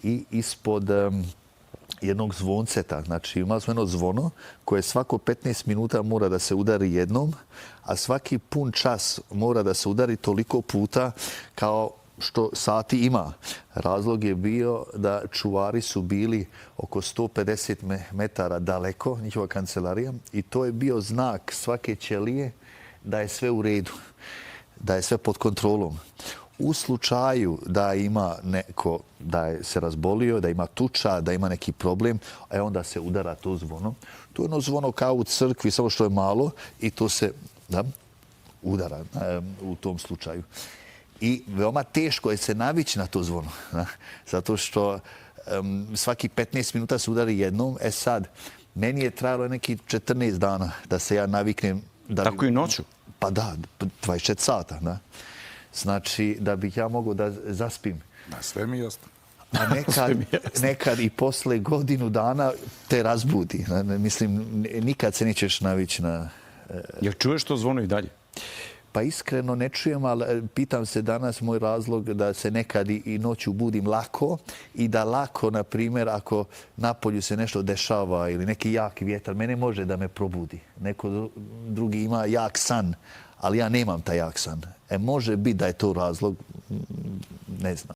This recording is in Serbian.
i ispod jednog zvonceta. Znači imali smo jedno zvono koje svako 15 minuta mora da se udari jednom, a svaki pun čas mora da se udari toliko puta kao što sati ima. Razlog je bio da čuvari su bili oko 150 metara daleko, njihova kancelarija, i to je bio znak svake ćelije da je sve u redu, da je sve pod kontrolom. U slučaju da ima neko, da je se razbolio, da ima tuča, da ima neki problem, onda se udara to zvono. To je jedno zvono kao u crkvi, samo što je malo, i to se udara u tom slučaju. I veoma teško je se navići na to zvono, zato što svaki 15 minuta se udari jednom. Sad, meni je trajalo neki 14 dana da se ja naviknem. Tako i noću? Pa da, 24 sata. Znači, da bih ja mogao da zaspim. Sve mi je jasno. A nekad i posle godinu dana te razbudi. Mislim, nikad se nećeš navići na... Jel čuješ to zvono i dalje? Pa iskreno ne čujem, ali pitam se danas moj razlog da se nekad i noću budim lako i da lako, na primjer, ako napolju se nešto dešava ili neki jak vjetar, mene može da me probudi. Neko drugi ima jak san, ali ja nemam taj jak san. Može biti da je to razlog, ne znam.